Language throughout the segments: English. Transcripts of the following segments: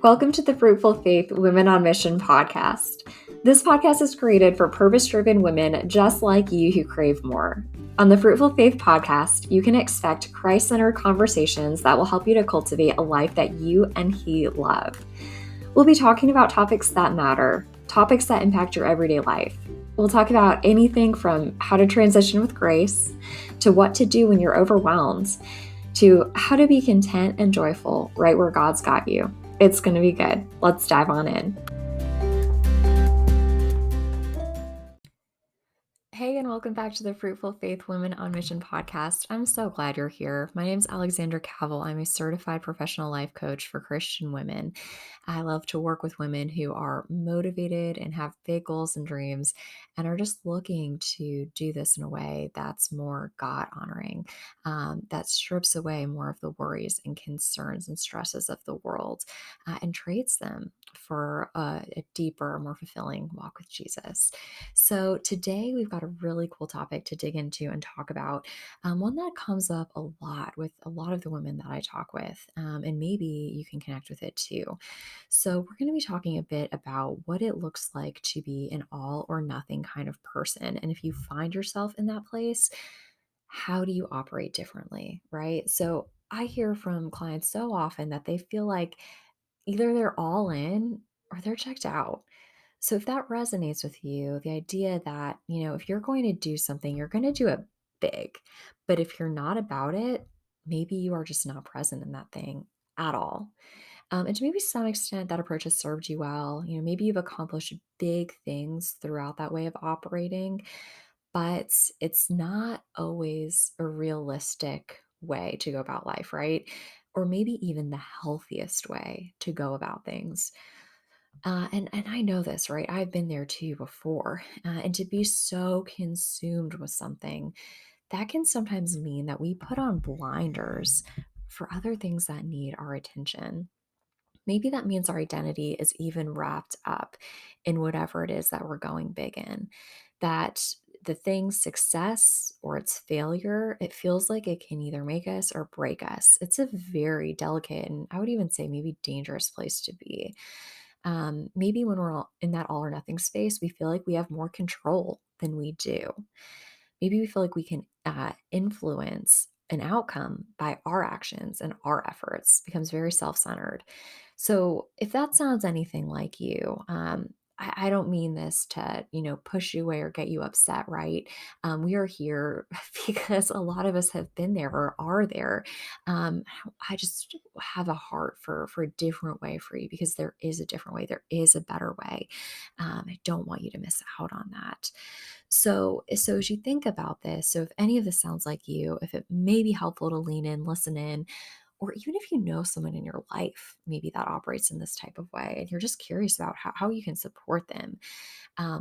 Welcome to the Fruitful Faith Women on Mission podcast. This podcast is created for purpose-driven women just like you who crave more. On the Fruitful Faith podcast, you can expect Christ-centered conversations that will help you to cultivate a life that you and He love. We'll be talking about topics that matter, topics that impact your everyday life. We'll talk about anything from how to transition with grace, to what to do when you're overwhelmed, to how to be content and joyful right where God's got you. It's going to be good. Let's dive on in. Hey, and welcome back to the Fruitful Faith Women on Mission podcast. I'm so glad you're here. My name is Alexandra Cavill. I'm a certified professional life coach for Christian women. I love to work with women who are motivated and have big goals and dreams and are just looking to do this in a way that's more God honoring, that strips away more of the worries and concerns and stresses of the world and trades them for a deeper, more fulfilling walk with Jesus. So today we've got a really cool topic to dig into and talk about, one that comes up a lot with a lot of the women that I talk with, and maybe you can connect with it too. So we're going to be talking a bit about what it looks like to be an all or nothing kind of person. And if you find yourself in that place, how do you operate differently, right? So I hear from clients so often that they feel like either they're all in or they're checked out. So if that resonates with you, the idea that, if you're going to do something, you're going to do it big. But if you're not about it, maybe you are just not present in that thing at all. And to maybe some extent, that approach has served you well. Maybe you've accomplished big things throughout that way of operating, but it's not always a realistic way to go about life, right? Or maybe even the healthiest way to go about things. And I know this, right? I've been there too before. And to be so consumed with something, that can sometimes mean that we put on blinders for other things that need our attention. Maybe that means our identity is even wrapped up in whatever it is that we're going big in. That the thing's success or its failure, it feels like it can either make us or break us. It's a very delicate and I would even say maybe dangerous place to be. Maybe when we're all in that all or nothing space, we feel like we have more control than we do. Maybe we feel like we can influence an outcome by our actions and our efforts, becomes very self-centered. So if that sounds anything like you, I don't mean this to, push you away or get you upset, right? We are here because a lot of us have been there or are there. I just have a heart for a different way for you because there is a different way. There is a better way. I don't want you to miss out on that. So as you think about this, so if any of this sounds like you, if it may be helpful to lean in, listen in, or even if you know someone in your life, maybe that operates in this type of way, and you're just curious about how you can support them.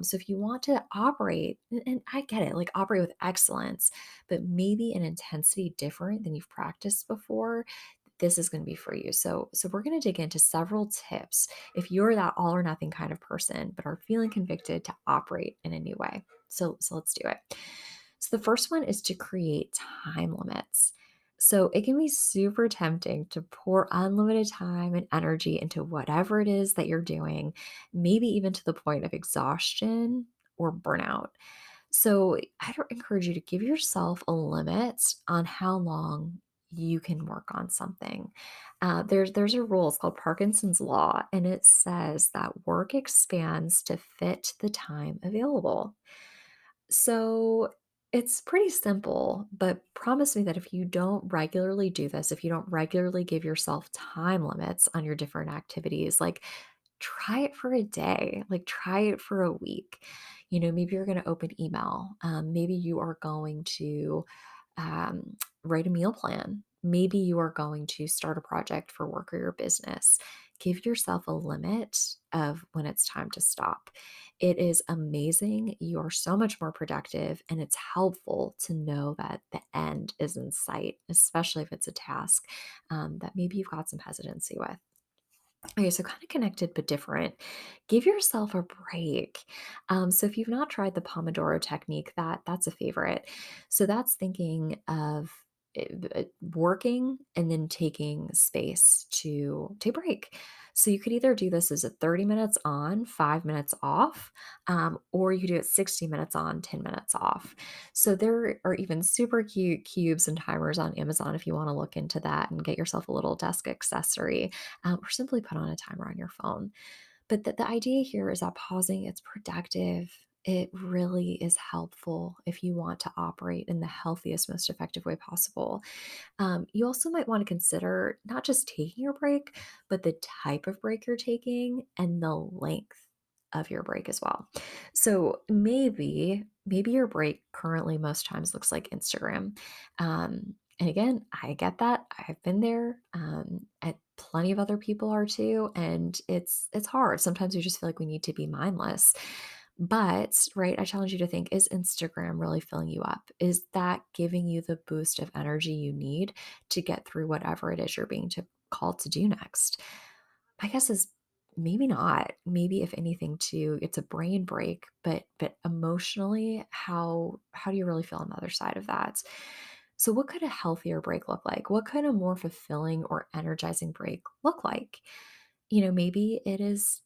So if you want to operate, and I get it, like operate with excellence, but maybe an intensity different than you've practiced before, this is going to be for you. So we're going to dig into several tips if you're that all or nothing kind of person, but are feeling convicted to operate in a new way. So let's do it. So the first one is to create time limits. So it can be super tempting to pour unlimited time and energy into whatever it is that you're doing, maybe even to the point of exhaustion or burnout. So I don't encourage you to give yourself a limit on how long you can work on something. There's a rule, it's called Parkinson's Law, and it says that work expands to fit the time available. So it's pretty simple, but promise me that if you don't regularly do this, if you don't regularly give yourself time limits on your different activities, like try it for a day, like try it for a week. Maybe you're going to open email. Maybe you are going to write a meal plan. Maybe you are going to start a project for work or your business. Give yourself a limit of when it's time to stop. It is amazing. You are so much more productive, and it's helpful to know that the end is in sight, especially if it's a task that maybe you've got some hesitancy with. Okay, so kind of connected but different. Give yourself a break. So if you've not tried the Pomodoro technique, that's a favorite. So that's thinking of working and then taking space to take a break. So you could either do this as a 30 minutes on, 5 minutes off, or you could do it 60 minutes on, 10 minutes off. So there are even super cute cubes and timers on Amazon if you want to look into that and get yourself a little desk accessory, or simply put on a timer on your phone. But the idea here is that pausing, it's productive. It really is helpful if you want to operate in the healthiest, most effective way possible. You also might want to consider not just taking your break, but the type of break you're taking and the length of your break as well. So maybe your break currently most times looks like Instagram. And again, I get that. I've been there. And plenty of other people are too. And it's hard. Sometimes we just feel like we need to be mindless. But, right, I challenge you to think, is Instagram really filling you up? Is that giving you the boost of energy you need to get through whatever it is you're being called to do next? My guess is maybe not. Maybe if anything too, it's a brain break, but emotionally, how do you really feel on the other side of that? So what could a healthier break look like? What could a more fulfilling or energizing break look like? Maybe it is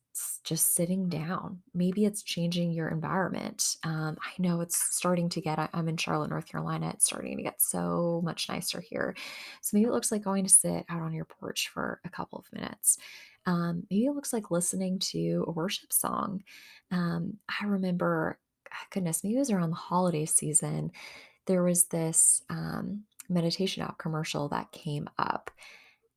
just sitting down. Maybe it's changing your environment. I know it's starting to get, I'm in Charlotte, North Carolina. It's starting to get so much nicer here. So maybe it looks like going to sit out on your porch for a couple of minutes. Maybe it looks like listening to a worship song. I remember, goodness, maybe it was around the holiday season. There was this meditation app commercial that came up,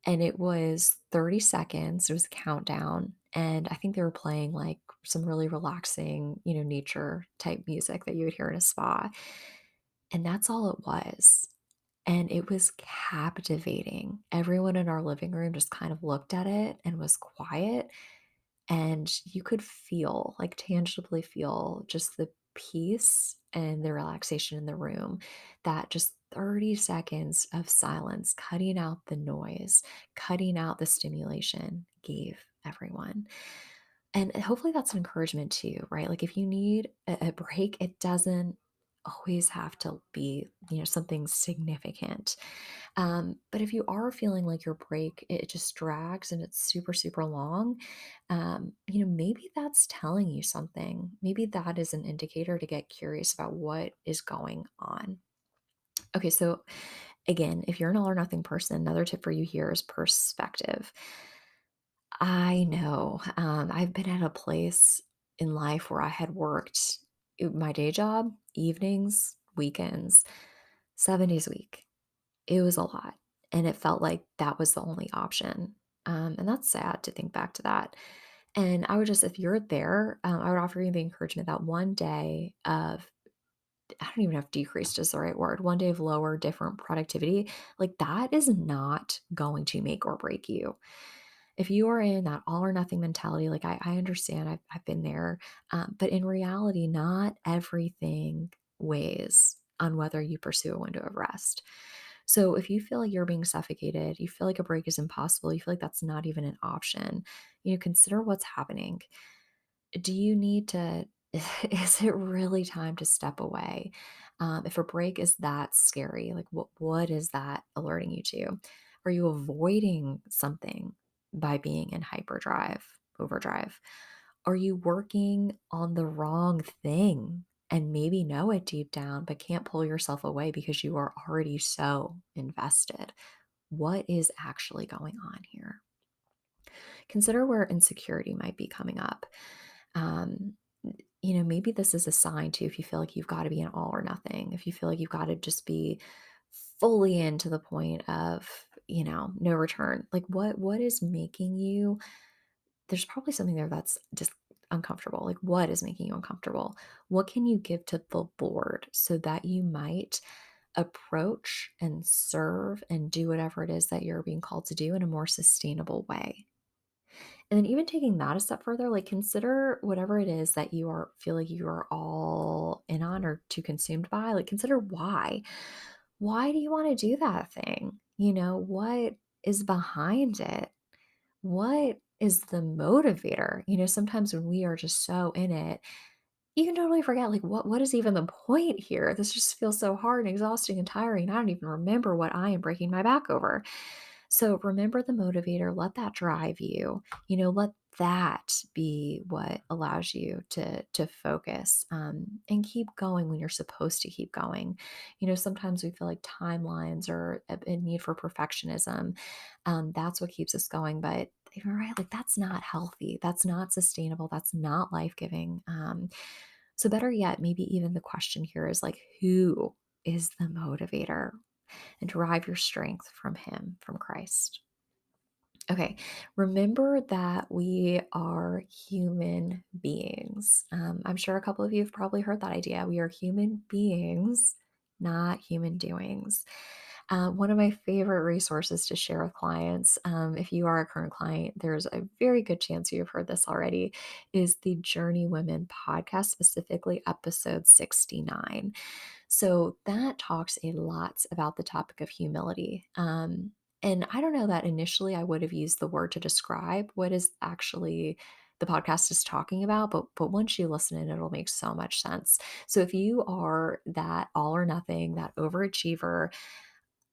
and it was 30 seconds. It was a countdown. And I think they were playing like some really relaxing, nature type music that you would hear in a spa. And that's all it was. And it was captivating. Everyone in our living room just kind of looked at it and was quiet. And you could feel, like tangibly feel, just the peace and the relaxation in the room, that just 30 seconds of silence, cutting out the noise, cutting out the stimulation, gave everyone. And hopefully that's an encouragement too, right? Like if you need a break, it doesn't always have to be, something significant. But if you are feeling like your break, it just drags and it's super, super long, maybe that's telling you something. Maybe that is an indicator to get curious about what is going on. Okay, so again, if you're an all or nothing person, another tip for you here is perspective. I know. I've been at a place in life where I had worked my day job, evenings, weekends, 7 days a week. It was a lot. And it felt like that was the only option. And that's sad to think back to that. And I would just, if you're there, I would offer you the encouragement that one day of, I don't even know if decreased is the right word, one day of lower, different productivity, like that is not going to make or break you. If you are in that all or nothing mentality, like I understand, I've been there, but in reality, not everything weighs on whether you pursue a window of rest. So if you feel like you're being suffocated, you feel like a break is impossible, you feel like that's not even an option, consider what's happening. Do you need to, is it really time to step away? If a break is that scary, like what is that alerting you to? Are you avoiding something by being in hyperdrive, overdrive? Are you working on the wrong thing and maybe know it deep down, but can't pull yourself away because you are already so invested? What is actually going on here? Consider where insecurity might be coming up. Um, maybe this is a sign too, if you feel like you've got to be an all or nothing, if you feel like you've got to just be fully in to the point of, no return. Like what is making you, there's probably something there that's just uncomfortable. Like what is making you uncomfortable? What can you give to the board so that you might approach and serve and do whatever it is that you're being called to do in a more sustainable way? And then even taking that a step further, like consider whatever it is that you are feel like you are all in on or too consumed by, like consider why. Why do you want to do that thing? What is behind it? What is the motivator? Sometimes when we are just so in it, you can totally forget like what is even the point here? This just feels so hard and exhausting and tiring. I don't even remember what I am breaking my back over. So remember the motivator, let that drive you. Let that be what allows you to focus, and keep going when you're supposed to keep going. Sometimes we feel like timelines or a need for perfectionism. That's what keeps us going. But you're right, like that's not healthy. That's not sustainable. That's not life giving. So better yet, maybe even the question here is like, who is the motivator? And derive your strength from Him, from Christ. Okay, remember that we are human beings. I'm sure a couple of you have probably heard that idea. We are human beings, not human doings. One of my favorite resources to share with clients, if you are a current client, there's a very good chance you've heard this already, is the Journey Women podcast, specifically episode 69. So that talks a lot about the topic of humility. And I don't know that initially I would have used the word to describe what is actually the podcast is talking about, but once you listen in, it'll make so much sense. So if you are that all or nothing, that overachiever,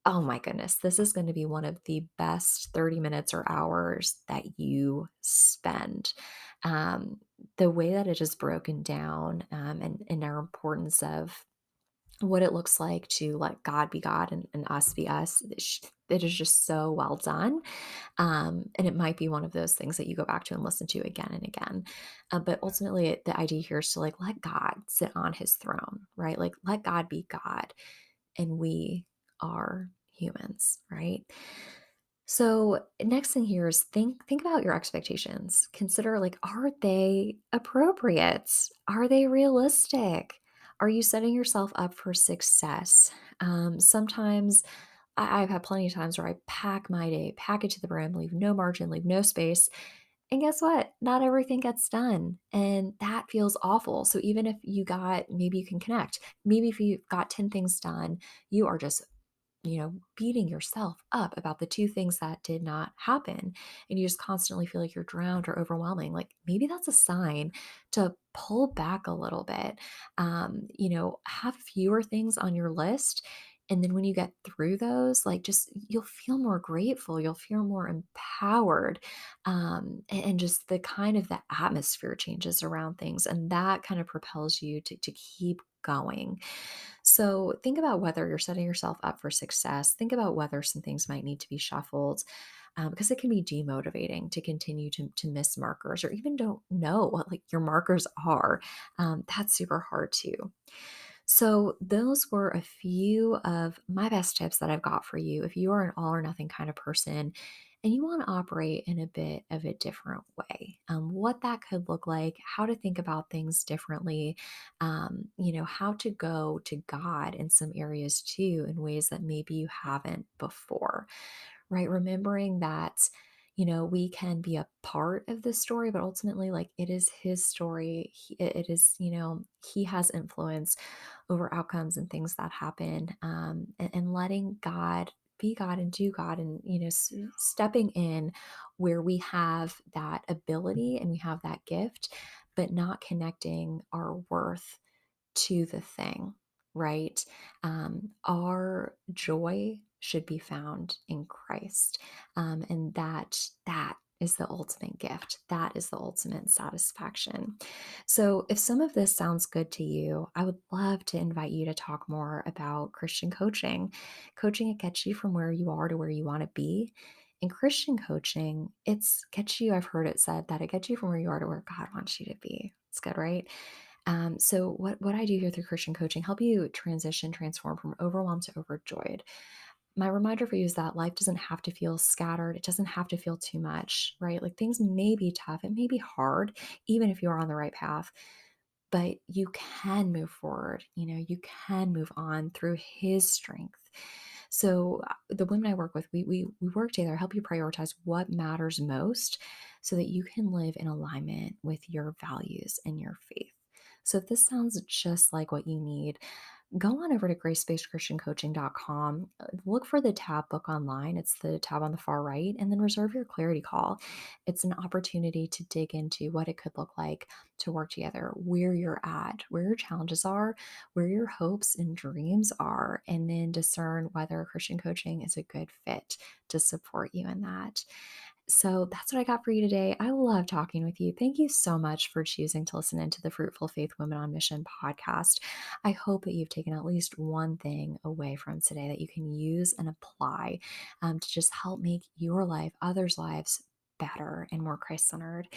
oh my goodness, this is going to be one of the best 30 minutes or hours that you spend. Um, the way that it is broken down, and our importance of what it looks like to let God be God and us be us. It is just so well done. And it might be one of those things that you go back to and listen to again and again. But ultimately, the idea here is to like let God sit on his throne, right? Like let God be God and we are humans, right? So next thing here is think about your expectations. Consider like, are they appropriate? Are they realistic? Are you setting yourself up for success? Sometimes I've had plenty of times where I pack my day, pack it to the brim, leave no margin, leave no space. And guess what? Not everything gets done. And that feels awful. So even if you got, maybe you can connect. Maybe if you got 10 things done, you are just beating yourself up about the two things that did not happen. And you just constantly feel like you're drowned or overwhelming. Like maybe that's a sign to pull back a little bit. Have fewer things on your list. And then when you get through those, like just you'll feel more grateful, you'll feel more empowered. And just the atmosphere changes around things. And that kind of propels you to keep going. So think about whether you're setting yourself up for success. Think about whether some things might need to be shuffled, because it can be demotivating to continue to miss markers or even don't know what like your markers are. That's super hard too. So, those were a few of my best tips that I've got for you. If you are an all or nothing kind of person and you want to operate in a bit of a different way, what that could look like, how to think about things differently, how to go to God in some areas too, in ways that maybe you haven't before, right? Remembering that. We can be a part of the story, but ultimately, like it is his story. It is, he has influence over outcomes and things that happen, and letting God be God and do God, and stepping in where we have that ability and we have that gift, but not connecting our worth to the thing, right? Our joy should be found in Christ, and that is the ultimate gift. That is the ultimate satisfaction. So, if some of this sounds good to you, I would love to invite you to talk more about Christian coaching. Coaching, it gets you from where you are to where you want to be. In Christian coaching, it's gets you, I've heard it said that it gets you from where you are to where God wants you to be. It's good, right? So what I do here through Christian coaching, help you transition, transform from overwhelmed to overjoyed. My reminder for you is that life doesn't have to feel scattered. It doesn't have to feel too much, right? Like things may be tough. It may be hard, even if you're on the right path, but you can move forward. You can move on through his strength. So the women I work with, we work together, help you prioritize what matters most so that you can live in alignment with your values and your faith. So if this sounds just like what you need, go on over to gracebasedchristiancoaching.com. Look for the tab Book Online. It's the tab on the far right, and then reserve your clarity call. It's an opportunity to dig into what it could look like to work together, where you're at, where your challenges are, where your hopes and dreams are, and then discern whether Christian coaching is a good fit to support you in that. So that's what I got for you today. I love talking with you. Thank you so much for choosing to listen into the Fruitful Faith Women on Mission podcast. I hope that you've taken at least one thing away from today that you can use and apply to just help make your life, others' lives, better and more Christ-centered.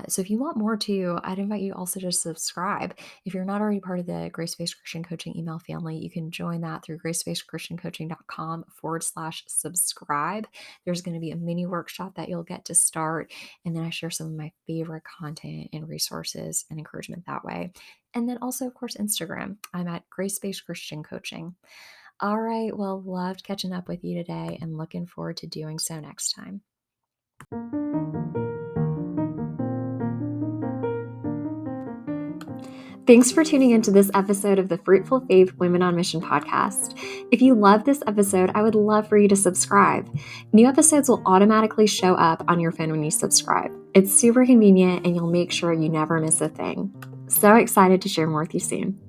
So if you want more too, I'd invite you also to subscribe. If you're not already part of the Grace-Based Christian Coaching email family, you can join that through gracebasedchristiancoaching.com/subscribe. There's going to be a mini workshop that you'll get to start. And then I share some of my favorite content and resources and encouragement that way. And then also, of course, Instagram. I'm at Grace-Based Christian Coaching. All right. Well, loved catching up with you today and looking forward to doing so next time. Thanks for tuning into this episode of the Fruitful Faith Women on Mission podcast. If you love this episode, I would love for you to subscribe. New episodes will automatically show up on your phone when you subscribe. It's super convenient and you'll make sure you never miss a thing. So excited to share more with you soon.